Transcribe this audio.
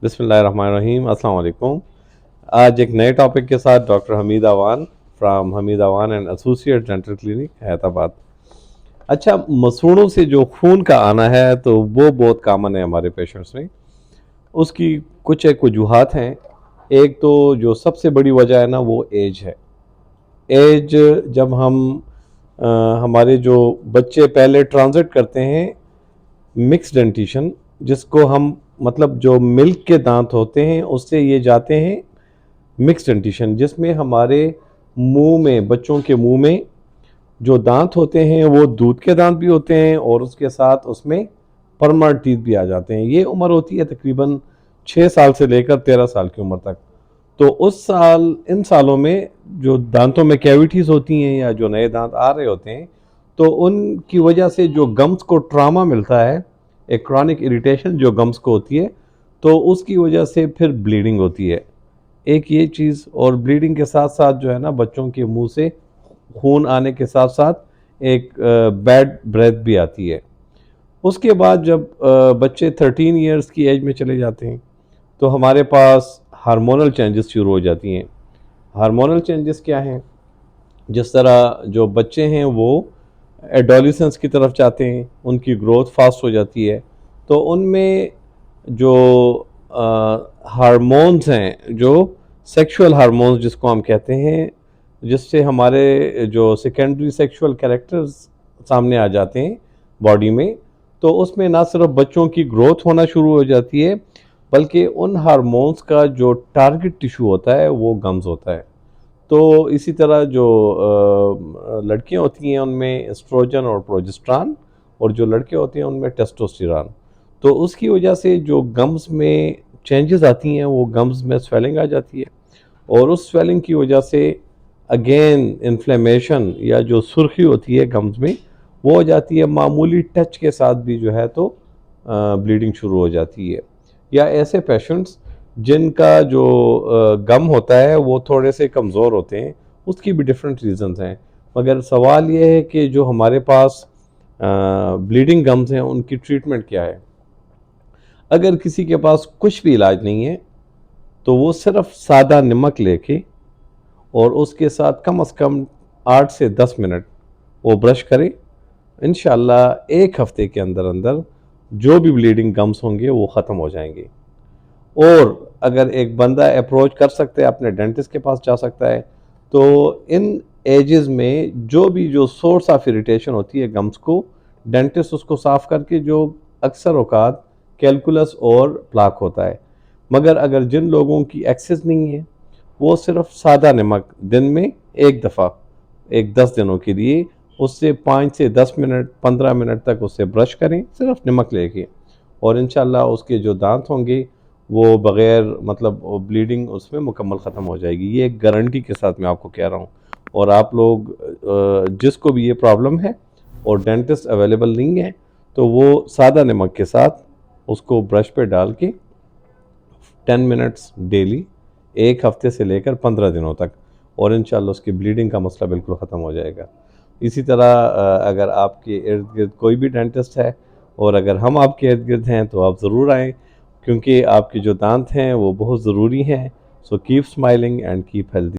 बिस्मिल्लाहिर्रहमानिर्रहीम, अस्सलाम वालेकुम। आज एक नए टॉपिक के साथ doctor Hamid Awan from Hamid Awan and associate dental clinic Hyderabad. अच्छा, मसूड़ों से जो खून का आना है तो वो बहुत कॉमन है हमारे पेशेंट्स में। उसकी कुछ एक वजूहात हैं। एक तो जो सबसे बड़ी वजह है ना वो एज है। एज जब हम अ, हमारे जो बच्चे पहले ट्रांजिट करते हैं मिक्स डेंटिशन, जिसको हम मतलब जो मिल्क के दांत होते हैं उससे ये जाते हैं मिक्स डेंटिशन, जिसमें हमारे मुंह में, बच्चों के मुंह में जो दांत होते हैं वो दूध के दांत भी होते हैं और उसके साथ उसमें परमानेंट टीथ भी आ जाते हैं। ये उम्र होती है तकरीबन 6 साल से लेकर 13 साल की उम्र तक। तो उस साल, इन सालों में जो दांतों में कैविटीज होती हैं या जो नए दांत आ रहे होते हैं, तो उनकी वजह से जो गम्स को ट्रामा मिलता है, एक क्रॉनिक इरिटेशन जो गम्स को होती है, तो उसकी वजह से फिर ब्लीडिंग होती है। एक ये चीज़, और ब्लीडिंग के साथ साथ जो है ना बच्चों के मुंह से खून आने के साथ साथ एक बैड ब्रेथ भी आती है। उसके बाद जब बच्चे 13 ईयर्स की एज में चले जाते हैं तो हमारे पास हार्मोनल चेंजेस शुरू हो जाती हैं। हार्मोनल चेंजेस क्या हैं? जिस तरह जो बच्चे हैं वो एडोलिसेंस की तरफ जाते हैं, उनकी ग्रोथ फास्ट हो जाती है, तो उनमें जो हार्मोन्स हैं, जो सेक्सुअल हार्मोन्स जिसको हम कहते हैं, जिससे हमारे जो सेकेंडरी सेक्सुअल कैरेक्टर्स सामने आ जाते हैं बॉडी में, तो उसमें ना सिर्फ बच्चों की ग्रोथ होना शुरू हो जाती है, बल्कि उन हार्मोन्स का जो टारगेट टिश्यू होता है वो गम्स होता है। तो इसी तरह जो लड़कियां होती हैं उनमें एस्ट्रोजन और प्रोजेस्टेरॉन, और जो लड़के होते हैं उनमें टेस्टोस्टेरॉन। तो उसकी वजह से जो गम्स में चेंजेस आती हैं, वो गम्स में स्वेलिंग आ जाती है, और उस स्वेलिंग की वजह से अगेन इन्फ्लेमेशन या जो सुर्खी होती है गम्स में वो हो जाती है। मामूली टच के साथ भी जो है तो ब्लीडिंग शुरू हो जाती है। या ऐसे पेशेंट्स जिनका जो गम होता है वो थोड़े से कमज़ोर होते हैं, उसकी भी डिफरेंट रीजंस हैं। मगर सवाल ये है कि जो हमारे पास ब्लीडिंग गम्स हैं उनकी ट्रीटमेंट क्या है। अगर किसी के पास कुछ भी इलाज नहीं है तो वो सिर्फ सादा नमक लेके और उसके साथ कम से कम 8 से 10 मिनट वो ब्रश करें। इंशाल्लाह एक हफ्ते के अंदर अंदर जो भी ब्लीडिंग गम्स होंगे वो ख़त्म हो जाएंगे। और अगर एक बंदा अप्रोच कर सकता है, अपने डेंटिस्ट के पास जा सकता है, तो इन एजेस में जो भी जो सोर्स ऑफ इरिटेशन होती है गम्स को, डेंटिस्ट उसको साफ करके, जो अक्सर औकात कैलकुलस और प्लाक होता है। मगर अगर जिन लोगों की एक्सेस नहीं है, वो सिर्फ सादा नमक दिन में एक दफ़ा, एक 10 दिनों के लिए, उससे 5 से 10 मिनट, 15 मिनट तक उससे ब्रश करें सिर्फ नमक लेके, और इंशाल्लाह उसके जो दांत होंगे वो बग़ैर मतलब ब्लीडिंग उसमें मुकम्मल ख़त्म हो जाएगी। ये एक गारंटी के साथ मैं आपको कह रहा हूँ। और आप लोग जिसको भी ये प्रॉब्लम है और डेंटिस्ट अवेलेबल नहीं है, तो वो सादा नमक के साथ उसको ब्रश पे डाल के 10 मिनट्स डेली, एक हफ्ते से लेकर 15 दिनों तक, और इंशाल्लाह उसकी ब्लीडिंग का मसला बिल्कुल ख़त्म हो जाएगा। इसी तरह अगर आपके इर्द गिर्द कोई भी डेंटिस्ट है और अगर हम आपके इर्द गिर्द हैं तो आप ज़रूर आएँ, क्योंकि आपके जो दांत हैं वो बहुत ज़रूरी हैं। So keep smiling and keep healthy.